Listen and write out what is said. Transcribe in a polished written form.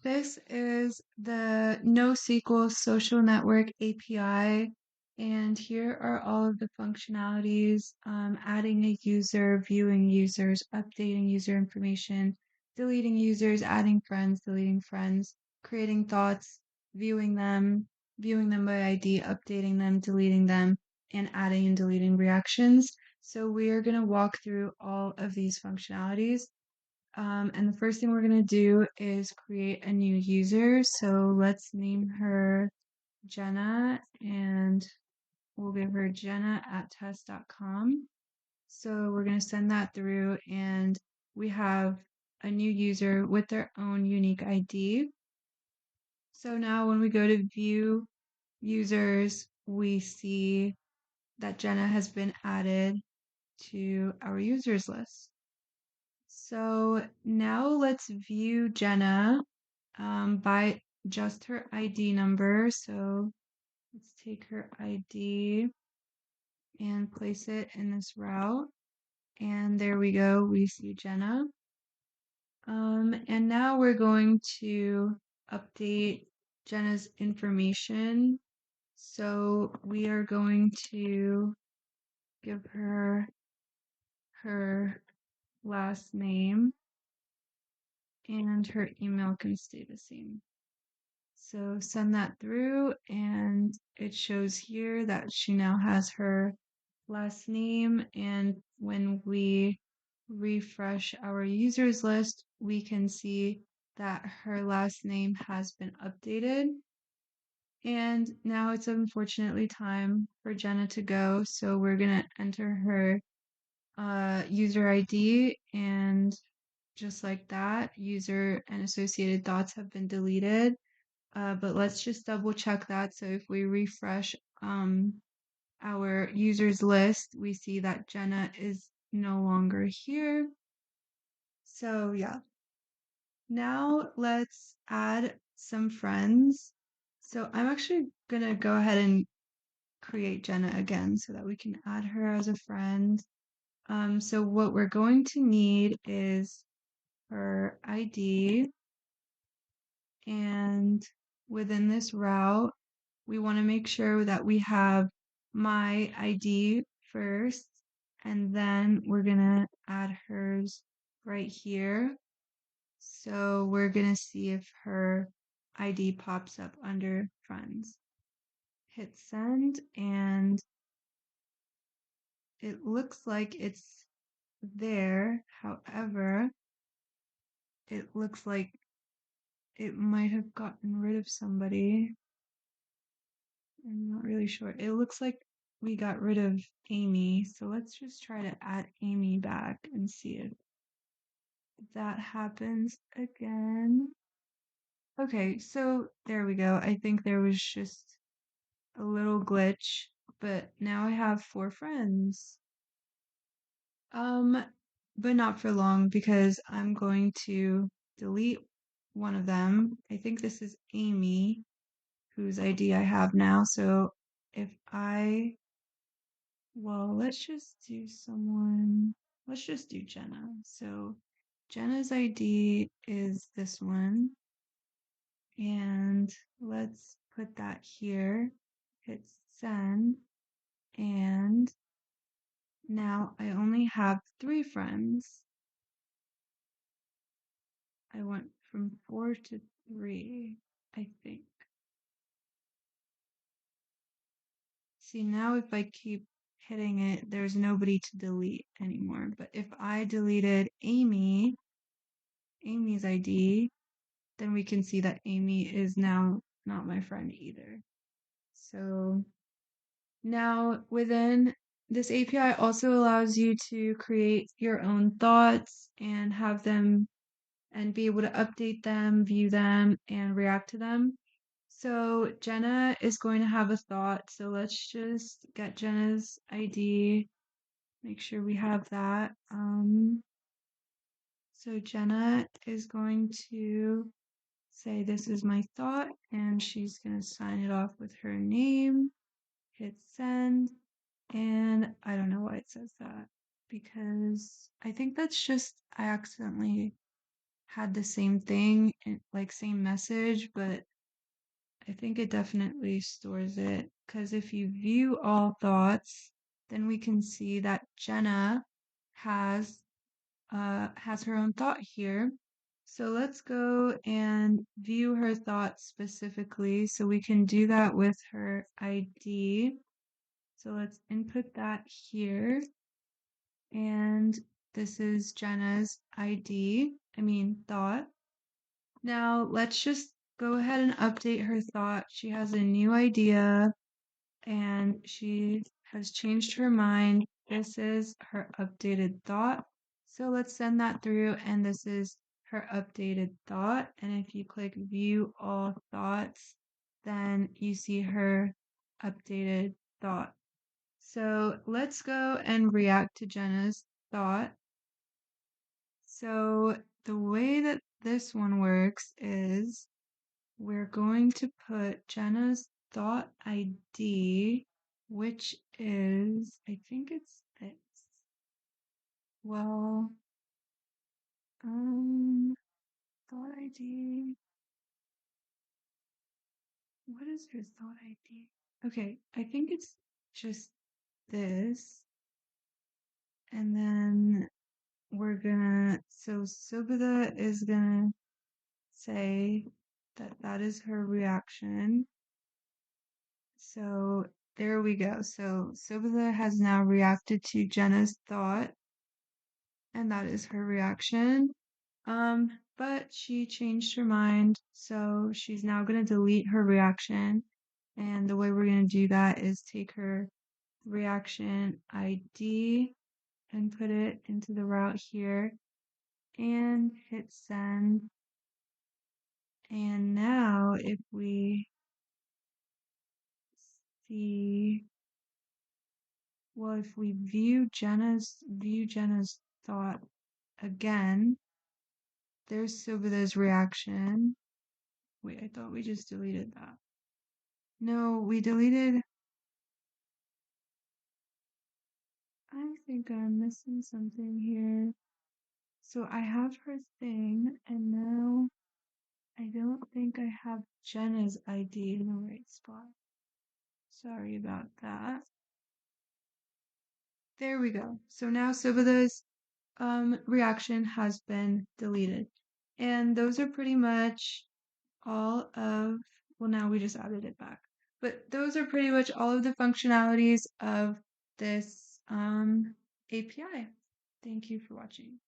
This is the NoSQL Social Network API, and here are all of the functionalities, adding a user, viewing users, updating user information, deleting users, adding friends, deleting friends, creating thoughts, viewing them by ID, updating them, deleting them, and adding and deleting reactions. So we are going to walk through all of these functionalities. And the first thing we're going to do is create a new user. So let's name her Jenna and we'll give her jenna@test.com. So we're going to send that through and we have a new user with their own unique ID. So now when we go to view users, we see that Jenna has been added to our users list. So now let's view Jenna by just her ID number. So let's take her ID and place it in this route. And there we go. We see Jenna. And now we're going to update Jenna's information. So we are going to give her her last name and her email can stay the same. So send that through and it shows here that she now has her last name. And when we refresh our users list, we can see that her last name has been updated. And now it's unfortunately time for Jenna to go. So we're going to enter her user ID and just like that, user and associated thoughts have been deleted. But let's just double check that. So if we refresh our users list, we see that Jenna is no longer here. So yeah, now let's add some friends. So I'm actually gonna go ahead and create Jenna again so that we can add her as a friend. So what we're going to need is her ID, and within this route, we want to make sure that we have my ID first, and then we're going to add hers right here. So we're going to see if her ID pops up under friends. Hit send, and it looks like it's there. However, it looks like it might have gotten rid of somebody. I'm not really sure. It looks like we got rid of Amy, so let's just try to add Amy back and see if that happens again. Okay, so there we go. I think there was just a little glitch, but now I have 4 friends. Um, but not for long because I'm going to delete one of them. I think this is Amy, whose ID I have now. So if I Well, let's just do Jenna. So Jenna's ID is this one. And let's put that here. Hit send. And now I only have 3 friends. I went from 4 to 3, I think. See, now if I keep hitting it, there's nobody to delete anymore. But if I deleted Amy's ID, then we can see that Amy is now not my friend either. So now within this API also allows you to create your own thoughts and have them and be able to update them, view them, and react to them. So Jenna is going to have a thought. So let's just get Jenna's ID, make sure we have that. So Jenna is going to say this is my thought, and she's going to sign it off with her name, hit send, and I don't know why it says that because I think that's just I accidentally had the same thing, like same message, but I think it definitely stores it because if you view all thoughts, then we can see that Jenna has has her own thought here. So let's go and view her thoughts specifically. So we can do that with her ID. So let's input that here. And this is Jenna's thought. Now let's just go ahead and update her thought. She has a new idea and she has changed her mind. This is her updated thought. So let's send that through, and this is her updated thought. And if you click view all thoughts, then you see her updated thought. So let's go and react to Jenna's thought. So the way that this one works is we're going to put Jenna's thought ID, which is, I think it's this. Well, thought ID. What is her thought ID? Okay, I think it's just this. And then so Subhada is gonna say that that is her reaction. So there we go. So Subhada has now reacted to Jenna's thought, and that is her reaction. But she changed her mind, so she's now gonna delete her reaction. And the way we're gonna do that is take her reaction ID and put it into the route here and hit send. And now if we see, well, if we view Jenna's thought again, there's Subhada's reaction. Wait, I thought we just deleted that. No, we deleted. I think I'm missing something here. So I have her thing, and now I don't think I have Jenna's ID in the right spot. Sorry about that. There we go. So now Subhada's reaction has been deleted. And those are pretty much all of, well, now we just added it back. But those are pretty much all of the functionalities of this API. Thank you for watching.